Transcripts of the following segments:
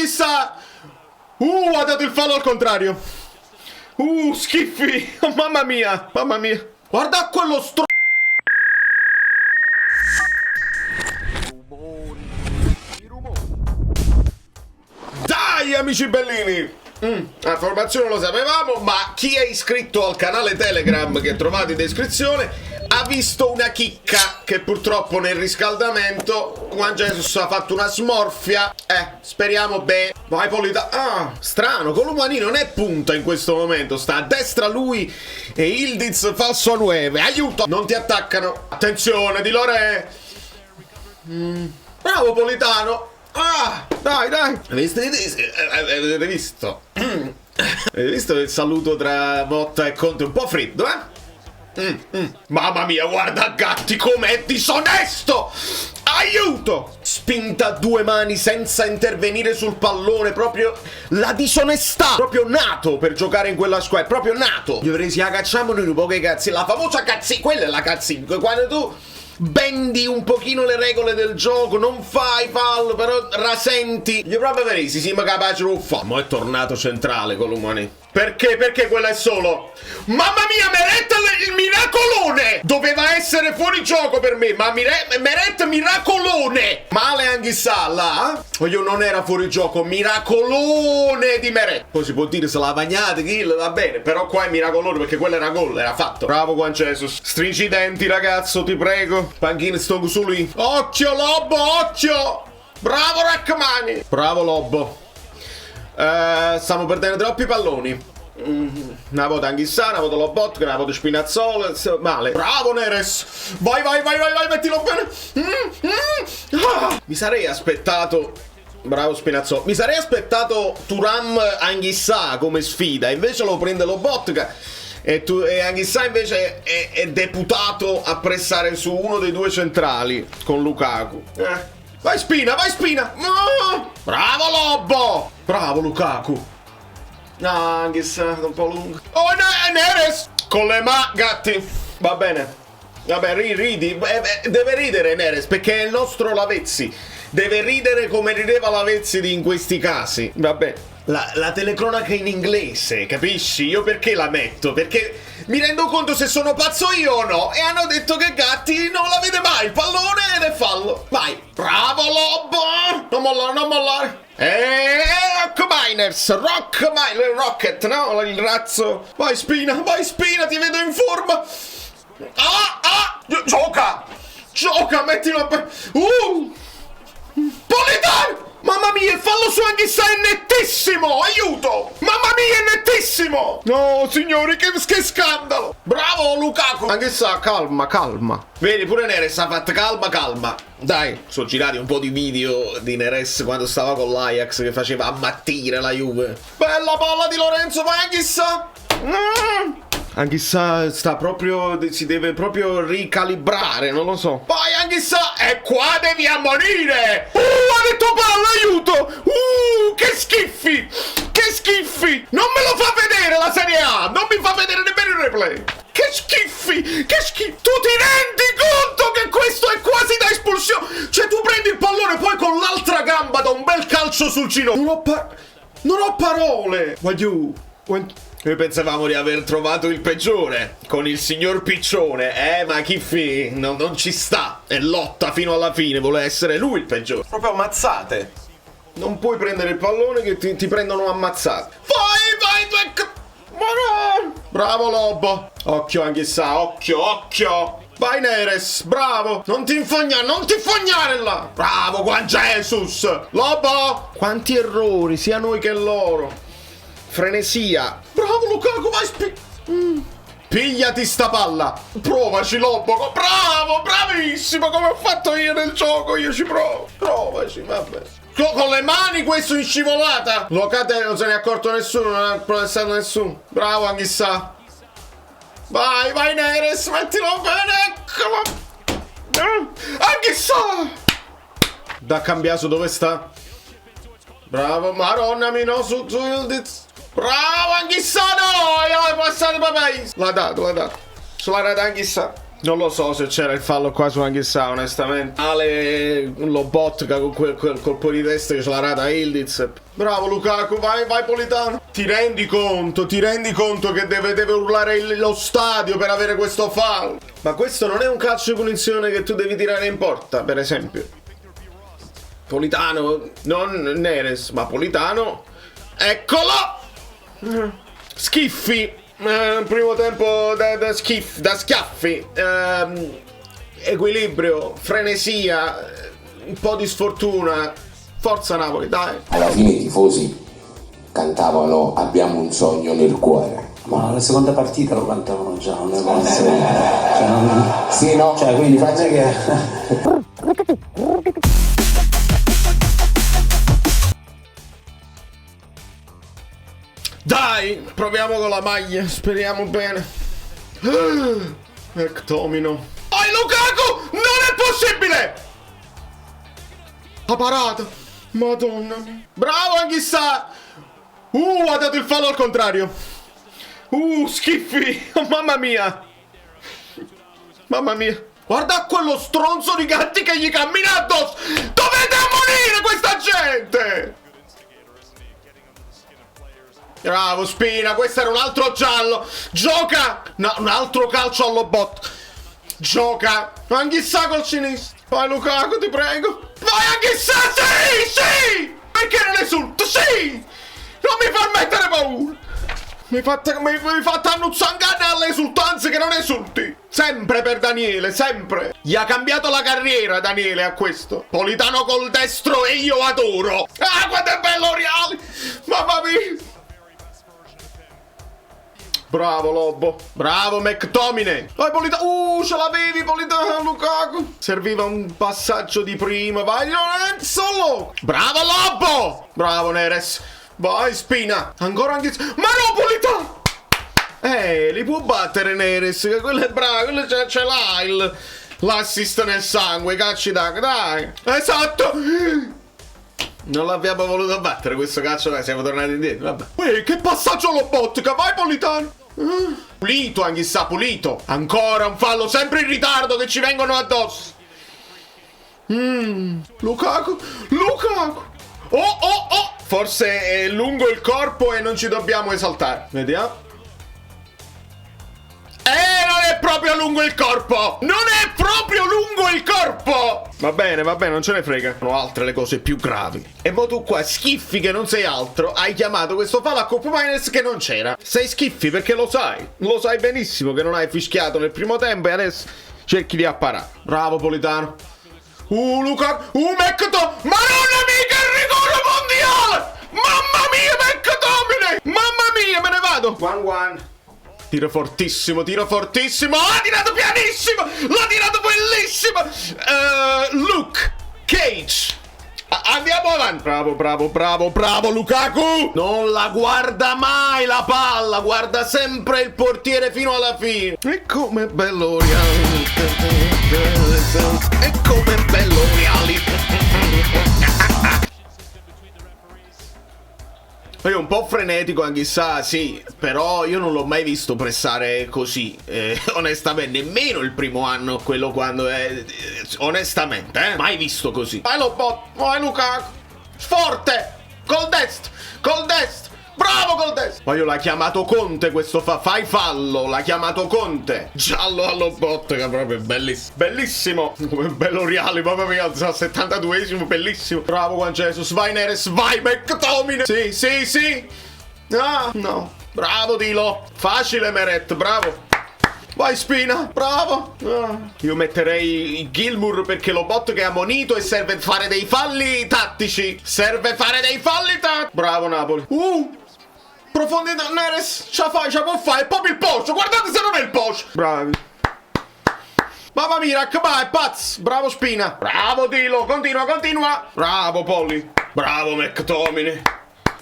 Anghissà! Ha dato il fallo al contrario. Schiffi. Oh, mamma mia, mamma mia. Guarda quello Dai, amici bellini. La formazione lo sapevamo, ma chi è iscritto al canale Telegram che trovate in descrizione ha visto una chicca che purtroppo nel riscaldamento Juan Jesus ha fatto una smorfia. Speriamo bene. Vai Politano. Strano, Colomani non è punta in questo momento, sta a destra lui e Ildiz falso a 9. Aiuto! Non ti attaccano. Attenzione, Di Lore. Bravo Politano. Dai. Avete visto? Avete visto il saluto tra Motta e Conte? Un po' freddo, Mamma mia, guarda Gatti com'è disonesto! Aiuto! Spinta a 2 mani senza intervenire sul pallone, proprio la disonestà! Proprio nato per giocare in quella squadra, proprio nato! Gli avrei cacciamo noi un po' che cazzi, la famosa cazzi, quella è la cazzi, quando tu bendi un pochino le regole del gioco, non fai fallo, però rasenti. Gli proprio verisi, sì, ma capace lo fa. Ma è tornato centrale Colomani. Perché? Perché quella è solo. Mamma mia, Meret il miracolone! Doveva essere fuori gioco per me, ma Meret miracolone! Male Anghissà là? Io non era fuori gioco, miracolone di Meret. Poi si può dire se la bagnate, kill, va bene, però qua è miracolone perché quello era gol, era fatto. Bravo Juan Jesus. Stringi i denti ragazzo, ti prego. Panchina sto su lì. Occhio Lobo, occhio! Bravo Rachmani! Bravo Lobo. Stiamo perdendo troppi palloni. Una volta Anghissà, una volta Lobotka, una volta Spinazzola. Male. Bravo Neres. Vai, mettilo bene. Mi sarei aspettato. Bravo Spinazzola. Mi sarei aspettato Thuram Anghissà come sfida. Invece lo prende Lobotka. E Anghissà invece è deputato a pressare su uno dei 2 centrali con Lukaku. Vai Spina, vai Spina! Bravo Lobo! Bravo Lukaku! Anghissà, un po' lungo. Oh, Neres! Con le Gatti! Va bene. Vabbè, ridi. Deve ridere Neres, perché è il nostro Lavezzi. Deve ridere come rideva Lavezzi in questi casi. Vabbè. La telecronaca in inglese, capisci? Io perché la metto? Perché mi rendo conto se sono pazzo io o no. E hanno detto che Gatti non la vede mai il pallone ed è fallo. Vai. Bravo Lobo! Non mollare. Rocket, no? Il razzo. Vai Spina, ti vedo in forma. Gioca, mettilo. Politano! Mamma mia, il fallo su Anghissà è nettissimo! Aiuto! Mamma mia, è nettissimo! No, signori, che scandalo! Bravo Lukaku! Anghissà, calma. Vedi, pure Neres ha fatto calma. Dai, sono girati un po' di video di Neres quando stava con l'Ajax che faceva ammattire la Juve. Bella palla di Lorenzo, vai Anghissà! Anghissà si deve proprio ricalibrare, non lo so. Vai Anghissà! E qua devi ammonire! Ha detto palla, aiuto! Che schiffi! Non me lo fa vedere la Serie A! Non mi fa vedere nemmeno il replay! Che schiffi! Tu ti rendi conto che questo è quasi da espulsione? Cioè tu prendi il pallone poi con l'altra gamba da un bel calcio sul ginocchio. Non ho parole! Noi pensavamo di aver trovato il peggiore con il signor Piccione, ma chi non ci sta e lotta fino alla fine, vuole essere lui il peggiore. Proprio ammazzate. Non puoi prendere il pallone che ti prendono ammazzate. Vai! Bravo Lobo. Occhio Anghissà, occhio. Vai Neres, bravo. Non ti infognare là. Bravo Juan Jesus. Lobo. Quanti errori, sia noi che loro. Frenesia. Bravo Lukaku, vai pigliati sta palla. Provaci Lobo. Bravo, bravissimo, come ho fatto io nel gioco. Io ci provo. Provaci, vabbè. Con le mani questo in scivolata. Locate non se ne è accorto nessuno, non ha protestato nessuno. Bravo Anghissà. Vai Neres, mettilo bene. Eccolo. Anghissà. Da cambiato dove sta? Bravo, Maronna mio, su Ildiz. Bravo Anghissà, no! Hai passato papà. L'ha dato. Sulla rata Anghissà. Non lo so se c'era il fallo qua su Anghissà, onestamente. Ale Lobotka con quel colpo di testa che ce l'ha rata Ildiz. Bravo Lukaku, vai Politano. Ti rendi conto che deve urlare lo stadio per avere questo fallo? Ma questo non è un calcio di punizione che tu devi tirare in porta, per esempio. Politano, non Neres, ma Politano. Eccolo! Schiffi. Primo tempo da schiaffi. Equilibrio, frenesia, un po' di sfortuna. Forza Napoli, dai. Alla fine i tifosi cantavano "Abbiamo un sogno nel cuore". Ma la seconda partita lo cantavano già, non è cioè, sì, no? Cioè, quindi faccia che... Dai, proviamo con la maglia, speriamo bene. McTominay. Vai Lukaku! Non è possibile! Ha parato. Madonna mia. Bravo Anghissà! Ha dato il fallo al contrario. Schiffi! Mamma mia! Mamma mia! Guarda quello stronzo di Gatti che gli cammina addosso! Dovete ammonire questa gente! Bravo Spina, questo era un altro giallo. Gioca! No, un altro calcio allo bot. Gioca! Anghissà col sinistro. Vai Lukaku, ti prego. Vai Anghissà, sì! Perché non esulto? Sì! Non mi far mettere paura. Mi fate annuzzangare alle esultanze che non esulti. Sempre per Daniele, sempre. Gli ha cambiato la carriera Daniele a questo. Politano col destro e io adoro. Ah, quanto è bello Reali. Mamma mia. Bravo Lobo. Bravo McTominay. Vai Politano. Ce l'avevi Politano, Lukaku. Serviva un passaggio di prima. Vai Lorenzo. Bravo Lobo. Bravo Neres. Vai Spina. Ancora anche... Ma no Politano. Li può battere Neres. Che quello è bravo. Quello ce l'ha l'assist nel sangue. Cacci dai. Esatto. Non l'abbiamo voluto battere questo calcio, dai, siamo tornati indietro. Vabbè. Che passaggio allo Botka. Vai Politano. Pulito Anghissà, pulito. Ancora un fallo, sempre in ritardo che ci vengono addosso. Lukaku. Oh. Forse è lungo il corpo e non ci dobbiamo esaltare. Vediamo. Non è proprio lungo il corpo. Non è proprio lungo il corpo. Va bene, non ce ne frega. Sono altre le cose più gravi. E mo tu qua, Schiffi che non sei altro, hai chiamato questo fallo a Coppa Miners che non c'era. Sei Schiffi perché lo sai. Lo sai benissimo che non hai fischiato nel primo tempo e adesso cerchi di apparare. Bravo Politano. Lukaku. McTominay. Ma non è mica il rigore mondiale. Mamma mia, McTominay. Mamma mia, me ne vado. 1-1. Tiro fortissimo. Ha tirato pianissimo. L'ha tirato bellissimo. Luke Cage. Andiamo avanti. Bravo Lukaku. Non la guarda mai la palla. Guarda sempre il portiere fino alla fine. E come bello Reali. Io un po' frenetico Anghissà, sì, però io non l'ho mai visto pressare così, onestamente, nemmeno il primo anno, quello quando è, onestamente, mai visto così. Vai Lukaku, forte, col destro, bravo col destro. Ma io l'ha chiamato Conte questo fai fallo, l'ha chiamato Conte. Giallo allo bot, che proprio bellissimo, come bello Reali, mamma mia, al 72esimo, bellissimo. Bravo Juan Jesus, vai Neres, vai McTominay. Sì. No. Bravo Dilo, facile Meret, bravo. Vai Spina, bravo. Io metterei Gilmour perché lo bot che ha monito e serve fare dei falli tattici. Bravo Napoli. Profondità Neres, ce può fare, è proprio il post, guardate se non è il post. Bravi. Mamma mia, è pazzo. Bravo Spina. Bravo Dilo, continua. Bravo Polly. Bravo McTominay.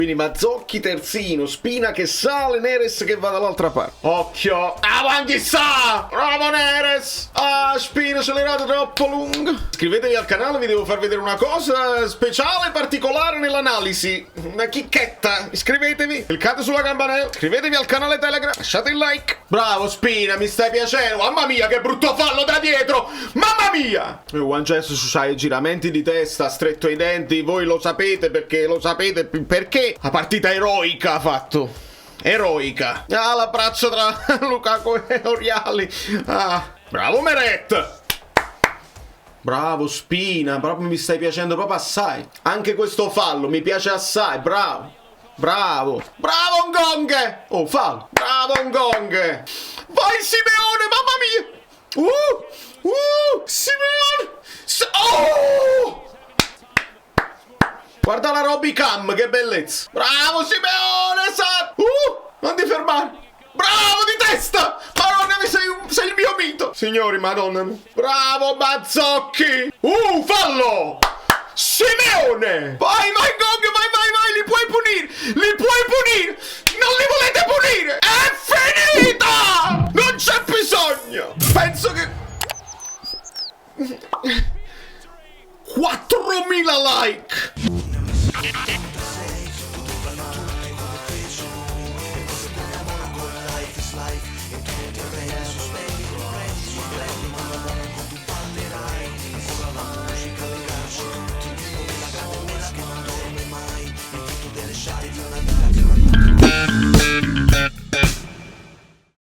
Quindi Mazzocchi terzino, Spina che sale, Neres che va dall'altra parte. Occhio, avanti sta! Bravo Neres! Ah, Spina accelerato troppo lungo. Iscrivetevi al canale, vi devo far vedere una cosa speciale, particolare nell'analisi. Una chicchetta. Iscrivetevi, cliccate sulla campanella, iscrivetevi al canale Telegram, lasciate il like. Bravo Spina, mi stai piacendo. Mamma mia, che brutto fallo da dietro! Mamma mia! Juan Jesus c'ha i giramenti di testa, stretto ai denti, voi lo sapete perché la partita eroica ha fatto. Eroica. Ah, l'abbraccio tra Lukaku e Oriali. Ah, bravo Meret. Bravo Spina, proprio mi stai piacendo proprio assai. Anche questo fallo mi piace assai, bravo. Bravo. Bravo Ngonghe. Oh, fallo. Bravo Ngonghe. Vai Simeone, mamma mia. Simeone. Oh! Guarda la Robicam, che bellezza. Bravo Simeone, non ti fermare. Bravo di testa. Madonna, sei il mio mito. Signori, madonna. Bravo Mazzocchi. Fallo. Simeone. Vai Ngonghe, vai